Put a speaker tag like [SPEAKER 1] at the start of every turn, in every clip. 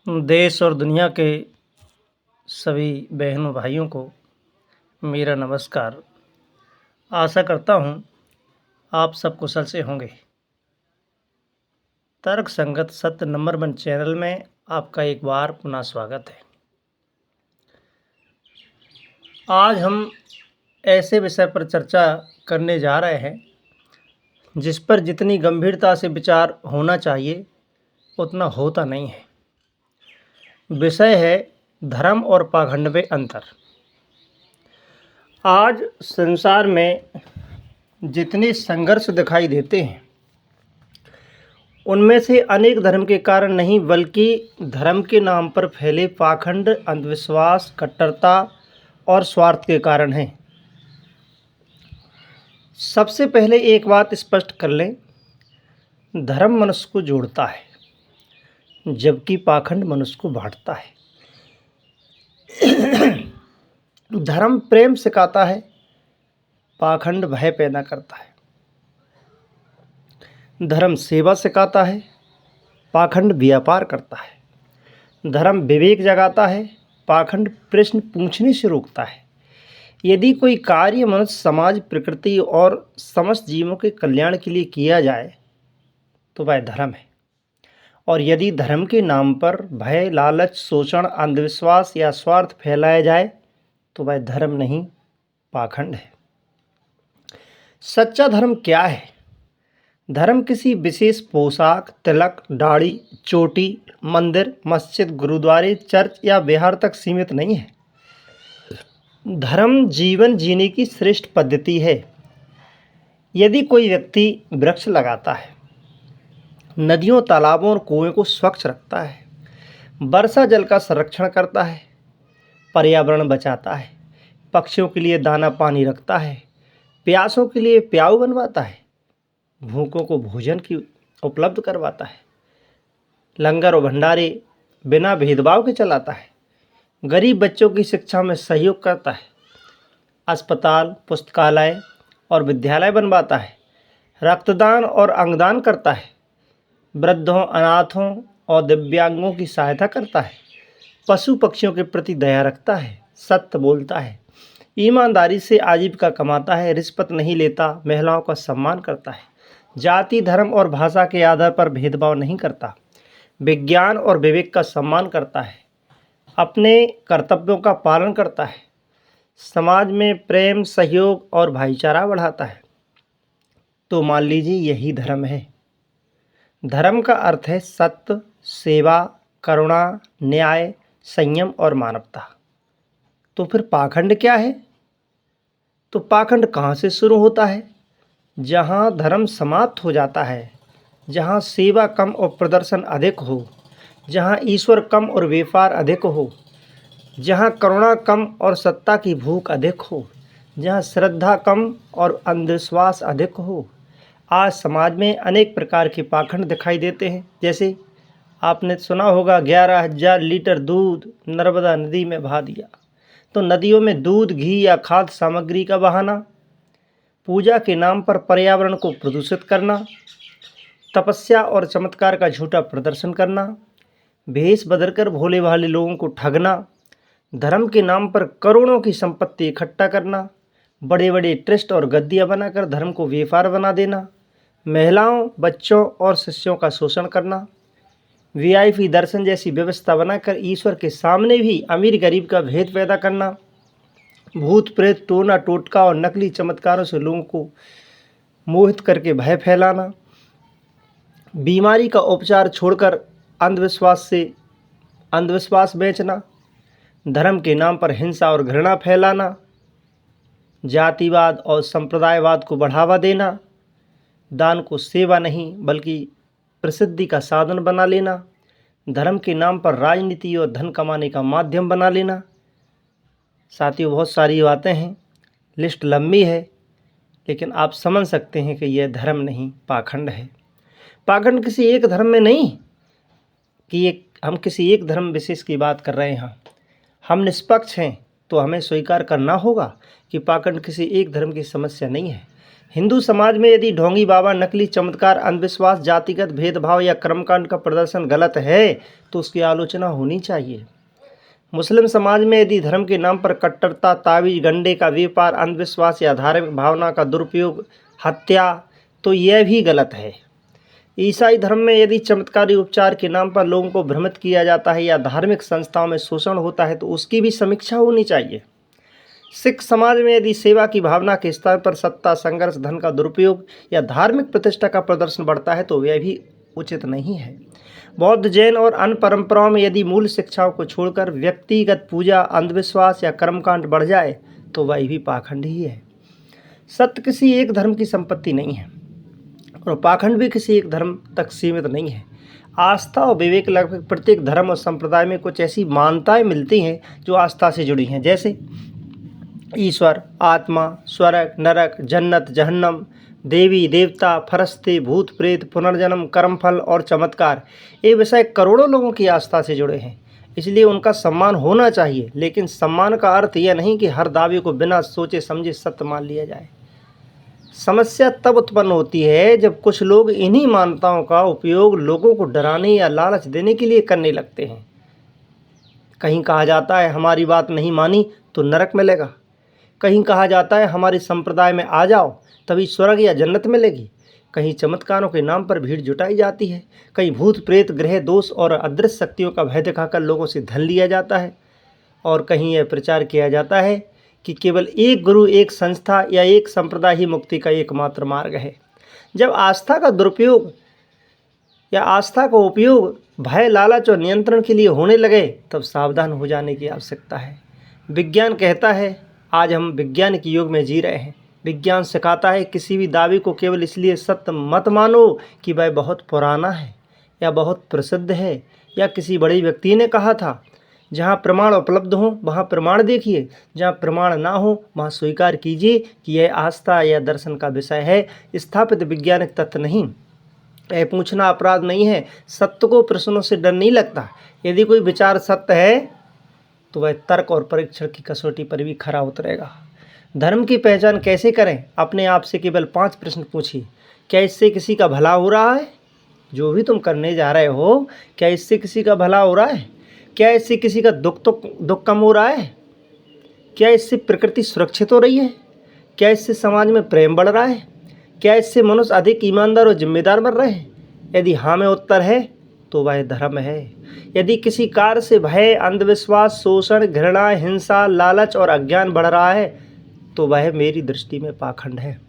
[SPEAKER 1] देश और दुनिया के सभी बहनों भाइयों को मेरा नमस्कार। आशा करता हूँ आप सब कुशल से होंगे। तर्क संगत सत्य नंबर 1 चैनल में आपका एक बार पुनः स्वागत है। आज हम ऐसे विषय पर चर्चा करने जा रहे हैं जिस पर जितनी गंभीरता से विचार होना चाहिए उतना होता नहीं है। विषय है धर्म और पाखंड में अंतर। आज संसार में जितने संघर्ष दिखाई देते हैं उनमें से अनेक धर्म के कारण नहीं बल्कि धर्म के नाम पर फैले पाखंड, अंधविश्वास, कट्टरता और स्वार्थ के कारण हैं। सबसे पहले एक बात स्पष्ट कर लें, धर्म मनुष्य को जोड़ता है जबकि पाखंड मनुष्य को बांटता है। धर्म प्रेम सिखाता है, पाखंड भय पैदा करता है। धर्म सेवा सिखाता है, पाखंड व्यापार करता है। धर्म विवेक जगाता है, पाखंड प्रश्न पूछने से रोकता है। यदि कोई कार्य मनुष्य, समाज, प्रकृति और समस्त जीवों के कल्याण के लिए किया जाए तो वह धर्म है, और यदि धर्म के नाम पर भय, लालच, शोषण, अंधविश्वास या स्वार्थ फैलाया जाए तो वह धर्म नहीं, पाखंड है। सच्चा धर्म क्या है? धर्म किसी विशेष पोशाक, तिलक, दाढ़ी, चोटी, मंदिर, मस्जिद, गुरुद्वारे, चर्च या विहार तक सीमित नहीं है। धर्म जीवन जीने की श्रेष्ठ पद्धति है। यदि कोई व्यक्ति वृक्ष लगाता है, नदियों, तालाबों और कुएं को स्वच्छ रखता है, वर्षा जल का संरक्षण करता है, पर्यावरण बचाता है, पक्षियों के लिए दाना पानी रखता है, प्यासों के लिए प्याऊ बनवाता है, भूखों को भोजन की उपलब्ध करवाता है, लंगर और भंडारे बिना भेदभाव के चलाता है, गरीब बच्चों की शिक्षा में सहयोग करता है, अस्पताल, पुस्तकालय और विद्यालय बनवाता है, रक्तदान और अंगदान करता है, वृद्धों, अनाथों और दिव्यांगों की सहायता करता है, पशु पक्षियों के प्रति दया रखता है, सत्य बोलता है, ईमानदारी से आजीविका कमाता है, रिश्वत नहीं लेता, महिलाओं का सम्मान करता है, जाति, धर्म और भाषा के आधार पर भेदभाव नहीं करता, विज्ञान और विवेक का सम्मान करता है, अपने कर्तव्यों का पालन करता है, समाज में प्रेम, सहयोग और भाईचारा बढ़ाता है। तो मान लीजिए यही धर्म है। धर्म का अर्थ है सत्य, सेवा, करुणा, न्याय, संयम और मानवता। तो फिर पाखंड क्या है? तो पाखंड कहाँ से शुरू होता है? जहाँ धर्म समाप्त हो जाता है, जहाँ सेवा कम और प्रदर्शन अधिक हो, जहाँ ईश्वर कम और व्यापार अधिक हो, जहाँ करुणा कम और सत्ता की भूख अधिक हो, जहाँ श्रद्धा कम और अंधविश्वास अधिक हो। आज समाज में अनेक प्रकार के पाखंड दिखाई देते हैं। जैसे आपने सुना होगा 11,000 लीटर दूध नर्मदा नदी में बहा दिया। तो नदियों में दूध, घी या खाद्य सामग्री का बहाना, पूजा के नाम पर पर्यावरण को प्रदूषित करना, तपस्या और चमत्कार का झूठा प्रदर्शन करना, भेष बदलकर भोले भाले लोगों को ठगना, धर्म के नाम पर करोड़ों की संपत्ति इकट्ठा करना, बड़े बड़े ट्रस्ट और गद्दियाँ बनाकर धर्म को व्यापार बना देना, महिलाओं, बच्चों और शिष्यों का शोषण करना, वीआईपी दर्शन जैसी व्यवस्था बनाकर ईश्वर के सामने भी अमीर गरीब का भेद पैदा करना, भूत प्रेत, टोना टोटका और नकली चमत्कारों से लोगों को मोहित करके भय फैलाना, बीमारी का उपचार छोड़कर अंधविश्वास बेचना, धर्म के नाम पर हिंसा और घृणा फैलाना, जातिवाद और संप्रदायवाद को बढ़ावा देना, दान को सेवा नहीं बल्कि प्रसिद्धि का साधन बना लेना, धर्म के नाम पर राजनीति और धन कमाने का माध्यम बना लेना। साथियों, बहुत सारी बातें हैं, लिस्ट लंबी है, लेकिन आप समझ सकते हैं कि यह धर्म नहीं, पाखंड है। पाखंड किसी एक धर्म में नहीं कि हम किसी एक धर्म विशेष की बात कर रहे हैं। हम निष्पक्ष हैं तो हमें स्वीकार करना होगा कि पाखंड किसी एक धर्म की समस्या नहीं है। हिंदू समाज में यदि ढोंगी बाबा, नकली चमत्कार, अंधविश्वास, जातिगत भेदभाव या कर्मकांड का प्रदर्शन गलत है तो उसकी आलोचना होनी चाहिए। मुस्लिम समाज में यदि धर्म के नाम पर कट्टरता, तावीज, गंडे का व्यापार, अंधविश्वास या धार्मिक भावना का दुरुपयोग, हत्या, तो यह भी गलत है। ईसाई धर्म में यदि चमत्कारी उपचार के नाम पर लोगों को भ्रमित किया जाता है या धार्मिक संस्थाओं में शोषण होता है तो उसकी भी समीक्षा होनी चाहिए। सिख समाज में यदि सेवा की भावना के स्तर पर सत्ता, संघर्ष, धन का दुरुपयोग या धार्मिक प्रतिष्ठा का प्रदर्शन बढ़ता है तो यह भी उचित नहीं है। बौद्ध, जैन और अन्य परंपराओं में यदि मूल शिक्षाओं को छोड़कर व्यक्तिगत पूजा, अंधविश्वास या कर्मकांड बढ़ जाए तो वह भी पाखंड ही है। सत्य किसी एक धर्म की संपत्ति नहीं है और पाखंड भी किसी एक धर्म तक सीमित नहीं है। आस्था और विवेक लगभग प्रत्येक धर्म और संप्रदाय में कुछ ऐसी मान्यताएं मिलती हैं जो आस्था से जुड़ी हैं, जैसे ईश्वर, आत्मा, स्वर्ग, नरक, जन्नत, जहन्नम, देवी देवता, फरिश्ते, भूत प्रेत, पुनर्जन्म, कर्मफल और चमत्कार। ये विषय करोड़ों लोगों की आस्था से जुड़े हैं, इसलिए उनका सम्मान होना चाहिए। लेकिन सम्मान का अर्थ यह नहीं कि हर दावे को बिना सोचे समझे सत्य मान लिया जाए। समस्या तब उत्पन्न होती है जब कुछ लोग इन्हीं मान्यताओं का उपयोग लोगों को डराने या लालच देने के लिए करने लगते हैं। कहीं कहा जाता है हमारी बात नहीं मानी तो नरक मिलेगा, कहीं कहा जाता है हमारे संप्रदाय में आ जाओ तभी स्वर्ग या जन्नत मिलेगी, कहीं चमत्कारों के नाम पर भीड़ जुटाई जाती है, कहीं भूत प्रेत, ग्रह दोष और अदृश्य शक्तियों का भय दिखाकर लोगों से धन लिया जाता है, और कहीं यह प्रचार किया जाता है कि केवल एक गुरु, एक संस्था या एक संप्रदाय ही मुक्ति का एकमात्र मार्ग है। जब आस्था का दुरुपयोग या आस्था का उपयोग भय, लालच और नियंत्रण के लिए होने लगे तब सावधान हो जाने की आवश्यकता है। विज्ञान कहता है, आज हम विज्ञान के युग में जी रहे हैं। विज्ञान सिखाता है किसी भी दावे को केवल इसलिए सत्य मत मानो कि वह बहुत पुराना है या बहुत प्रसिद्ध है या किसी बड़े व्यक्ति ने कहा था। जहाँ प्रमाण उपलब्ध हो वहाँ प्रमाण देखिए, जहाँ प्रमाण ना हो वहाँ स्वीकार कीजिए कि यह आस्था या दर्शन का विषय है, स्थापित वैज्ञानिक तथ्य नहीं। यह पूछना अपराध नहीं है। सत्य को प्रश्नों से डर नहीं लगता। यदि कोई विचार सत्य है तो वह तर्क और परीक्षण की कसौटी पर भी खरा उतरेगा। धर्म की पहचान कैसे करें? अपने आप से केवल 5 प्रश्न पूछिए। क्या इससे किसी का भला हो रहा है? जो भी तुम करने जा रहे हो, क्या इससे किसी का भला हो रहा है? क्या इससे किसी का दुख कम हो रहा है? क्या इससे प्रकृति सुरक्षित हो रही है? क्या इससे समाज में प्रेम बढ़ रहा है? क्या इससे मनुष्य अधिक ईमानदार और जिम्मेदार बन रहे हैं? यदि हाँ में उत्तर है तो वह धर्म है। यदि किसी कार्य से भय, अंधविश्वास, शोषण, घृणा, हिंसा, लालच और अज्ञान बढ़ रहा है तो वह मेरी दृष्टि में पाखंड है।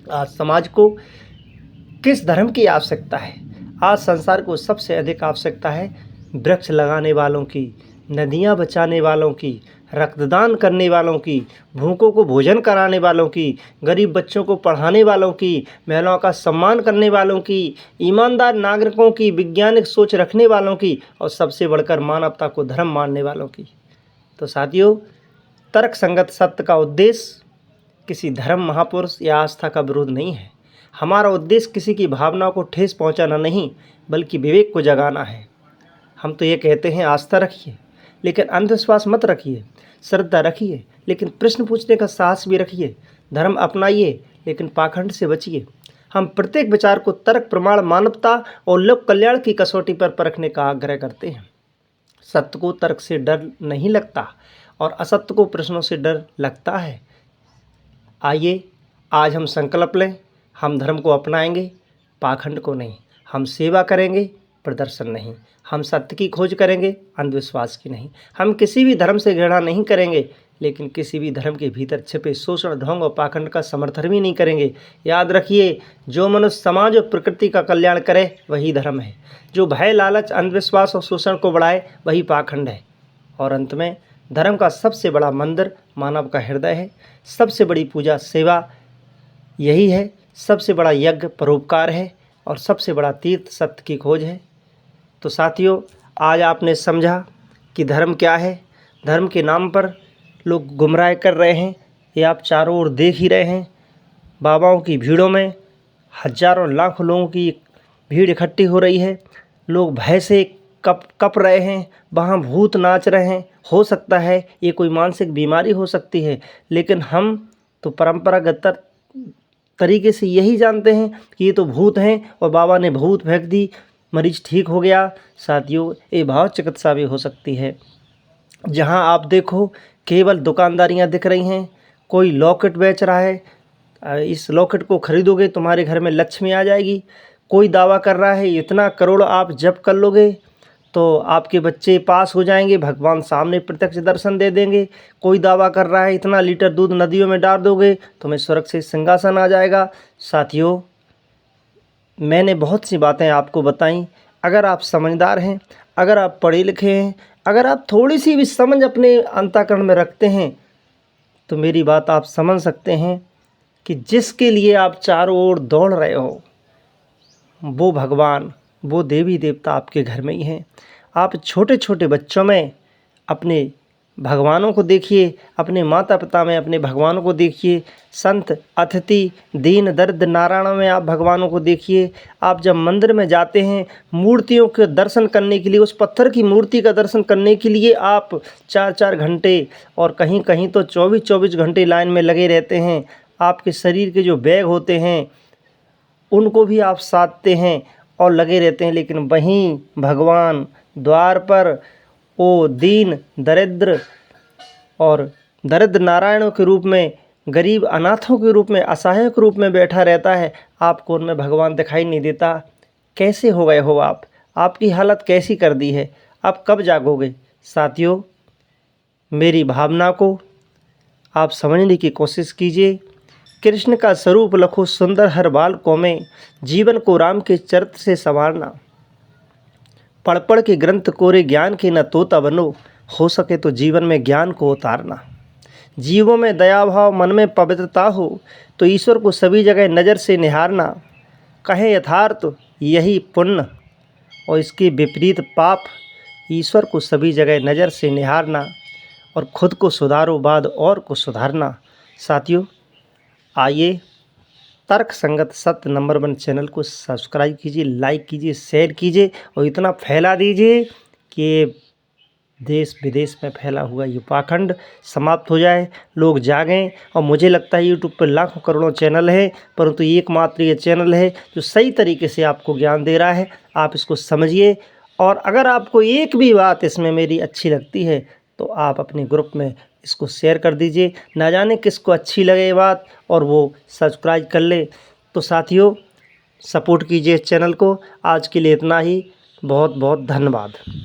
[SPEAKER 1] आज समाज को किस धर्म की आवश्यकता है? आज संसार को सबसे अधिक आवश्यकता है वृक्ष लगाने वालों की, नदियाँ बचाने वालों की, रक्तदान करने वालों की, भूखों को भोजन कराने वालों की, गरीब बच्चों को पढ़ाने वालों की, महिलाओं का सम्मान करने वालों की, ईमानदार नागरिकों की, वैज्ञानिक सोच रखने वालों की और सबसे बढ़कर मानवता को धर्म मानने वालों की। तो साथियों, तर्क संगत सत्य का उद्देश्य किसी धर्म, महापुरुष या आस्था का विरोध नहीं है। हमारा उद्देश्य किसी की भावनाओं को ठेस पहुंचाना नहीं बल्कि विवेक को जगाना है। हम तो ये कहते हैं आस्था रखिए लेकिन अंधविश्वास मत रखिए, श्रद्धा रखिए लेकिन प्रश्न पूछने का साहस भी रखिए, धर्म अपनाइए लेकिन पाखंड से बचिए। हम प्रत्येक विचार को तर्क, प्रमाण, मानवता और लोक कल्याण की कसौटी पर परखने का आग्रह करते हैं। सत्य को तर्क से डर नहीं लगता और असत्य को प्रश्नों से डर लगता है। आइए आज हम संकल्प लें, हम धर्म को अपनाएंगे, पाखंड को नहीं। हम सेवा करेंगे, प्रदर्शन नहीं। हम सत्य की खोज करेंगे, अंधविश्वास की नहीं। हम किसी भी धर्म से घृणा नहीं करेंगे लेकिन किसी भी धर्म के भीतर छिपे शोषण, ढोंग और पाखंड का समर्थन भी नहीं करेंगे। याद रखिए, जो मनुष्य समाज और प्रकृति का कल्याण करे वही धर्म है। जो भय, लालच, अंधविश्वास और शोषण को बढ़ाए वही पाखंड है। और अंत में, धर्म का सबसे बड़ा मंदिर मानव का हृदय है। सबसे बड़ी पूजा सेवा यही है। सबसे बड़ा यज्ञ परोपकार है और सबसे बड़ा तीर्थ सत्य की खोज है। तो साथियों, आज आपने समझा कि धर्म क्या है। धर्म के नाम पर लोग गुमराह कर रहे हैं, ये आप चारों ओर देख ही रहे हैं। बाबाओं की भीड़ों में हजारों लाखों लोगों की भीड़ इकट्ठी हो रही है। लोग भय से कप रहे हैं, वहाँ भूत नाच रहे हैं। हो सकता है ये कोई मानसिक बीमारी हो सकती है, लेकिन हम तो परंपरागत तरीके से यही जानते हैं कि ये तो भूत हैं और बाबा ने भूत फेंक दी, मरीज ठीक हो गया। साथियों, ये भाव चिकित्सा भी हो सकती है। जहां आप देखो केवल दुकानदारियां दिख रही हैं, कोई लॉकेट बेच रहा है, इस लॉकेट को खरीदोगे तुम्हारे घर में लक्ष्मी आ जाएगी। कोई दावा कर रहा है इतना करोड़ आप जप कर लोगे तो आपके बच्चे पास हो जाएंगे, भगवान सामने प्रत्यक्ष दर्शन दे देंगे। कोई दावा कर रहा है इतना लीटर दूध नदियों में डाल दोगे तुम्हें सुरक्षित सिंहासन आ जाएगा। साथियों, मैंने बहुत सी बातें आपको बताई। अगर आप समझदार हैं, अगर आप पढ़े लिखे हैं, अगर आप थोड़ी सी भी समझ अपने अंतःकरण में रखते हैं तो मेरी बात आप समझ सकते हैं कि जिसके लिए आप चारों ओर दौड़ रहे हो वो भगवान, वो देवी देवता आपके घर में ही हैं। आप छोटे छोटे बच्चों में अपने भगवानों को देखिए, अपने माता पिता में अपने भगवानों को देखिए, संत अतिथि दीन दर्द नारायण में आप भगवानों को देखिए। आप जब मंदिर में जाते हैं मूर्तियों के दर्शन करने के लिए, उस पत्थर की मूर्ति का दर्शन करने के लिए आप 4-4 घंटे और कहीं कहीं तो 24-24 घंटे लाइन में लगे रहते हैं। आपके शरीर के जो बैग होते हैं उनको भी आप साधते हैं और लगे रहते हैं, लेकिन वहीं भगवान द्वार पर वो दीन दरिद्र और दरिद्र नारायणों के रूप में, गरीब अनाथों के रूप में, असहाय के रूप में बैठा रहता है। आपको उनमें भगवान दिखाई नहीं देता। कैसे हो गए हो आप? आपकी हालत कैसी कर दी है? आप कब जागोगे? साथियों, मेरी भावना को आप समझने की कोशिश कीजिए। कृष्ण का स्वरूप लखो सुंदर हर बालकों में, जीवन को राम के चरित्र से संवारना। पढ़ पढ़ के ग्रंथ कोरे ज्ञान के न तोता बनो, हो सके तो जीवन में ज्ञान को उतारना। जीवों में दया भाव मन में पवित्रता हो तो ईश्वर को सभी जगह नज़र से निहारना। कहें यथार्थ यही पुण्य और इसके विपरीत पाप, ईश्वर को सभी जगह नज़र से निहारना और खुद को सुधारो बाद और को सुधारना। साथियों, आइए तर्क संगत सत्य नंबर 1 चैनल को सब्सक्राइब कीजिए, लाइक कीजिए, शेयर कीजिए और इतना फैला दीजिए कि देश विदेश में फैला हुआ ये पाखंड समाप्त हो जाए, लोग जागें। और मुझे लगता है यूट्यूब पर लाखों करोड़ों चैनल है, परंतु एकमात्र ये चैनल है जो सही तरीके से आपको ज्ञान दे रहा है। आप इसको समझिए और अगर आपको एक भी बात इसमें मेरी अच्छी लगती है तो आप अपने ग्रुप में इसको शेयर कर दीजिए। ना जाने किसको अच्छी लगे ये बात और वो सब्सक्राइब कर ले। तो साथियों, सपोर्ट कीजिए इस चैनल को। आज के लिए इतना ही। बहुत बहुत धन्यवाद।